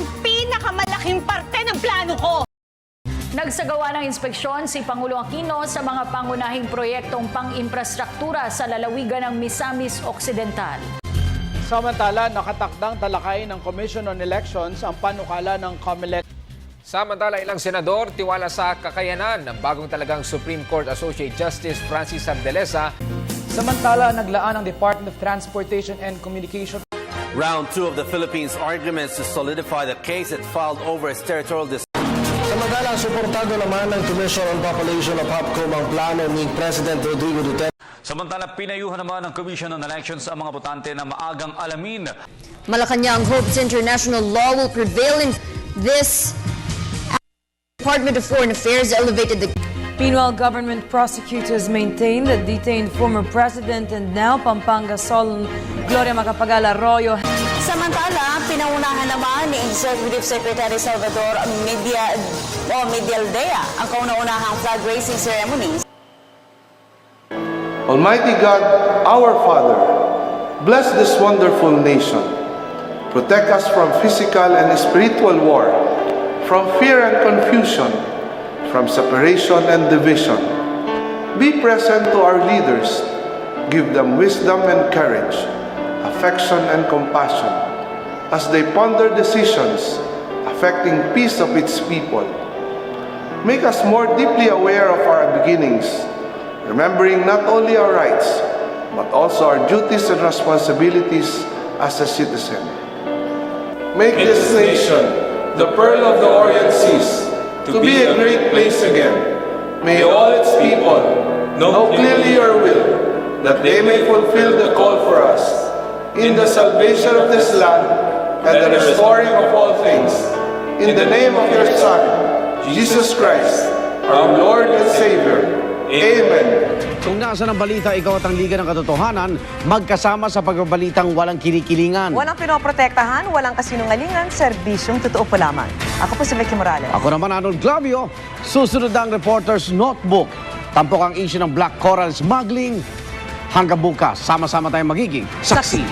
ang pinakamalaking parte ng plano ko. Nagsagawa ng inspeksyon si Pangulong Aquino sa mga pangunahing proyektong pang-infrastruktura sa lalawigan ng Misamis Occidental. Samantala, nakatakdang talakayin ng Commission on Elections ang panukala ng COMELEC. Samantala, ilang senador tiwala sa kakayanan ng bagong talagang Supreme Court Associate Justice Francis Ardaleza. Samantala, naglaan ang Department of Transportation and Communication. Round 2 of the Philippines' arguments to solidify the case it filed over its territorial dispute. Samantala, suportado naman ng Commission on Population of HOPCOM ang plano ni President Rodrigo Duterte. Samantala, pinayuhan naman ng Commission on Elections ang mga botante na maagang alamin. Malacanang hopes international law will prevail in this. Department of Foreign Affairs elevated the. Meanwhile, government prosecutors maintain that detained former President and now Pampanga Solon Gloria Macapagal Arroyo. Samantala, pinangunahan naman ni Executive Secretary Salvador Medialdea ang kauna-unahang flag raising ceremonies. Almighty God, our Father, bless this wonderful nation. Protect us from physical and spiritual war, from fear and confusion, from separation and division. Be present to our leaders. Give them wisdom and courage, affection and compassion, as they ponder decisions affecting peace of its people. Make us more deeply aware of our beginnings, remembering not only our rights, but also our duties and responsibilities as a citizen. Make this nation the pearl of the Orient Seas, to be a great place again. May all its people know clearly your will, that they may fulfill the call for us in the salvation of this land and the restoring of all things. In the name of your Son, Jesus Christ, our Lord and Savior. Amen. Kung nasa ng balita, ikaw at ang Liga ng Katotohanan, magkasama sa pagbabalitang walang kinikilingan. Walang pinoprotektahan, walang kasinungalingan, serbisyong totoo po lamang. Ako po si Vicky Morales. Ako naman, Arnold Clavio. Susunod ang Reporter's Notebook. Tampok ang issue ng Black Coral Smuggling. Hanggang bukas, sama-sama tayong magiging saksi.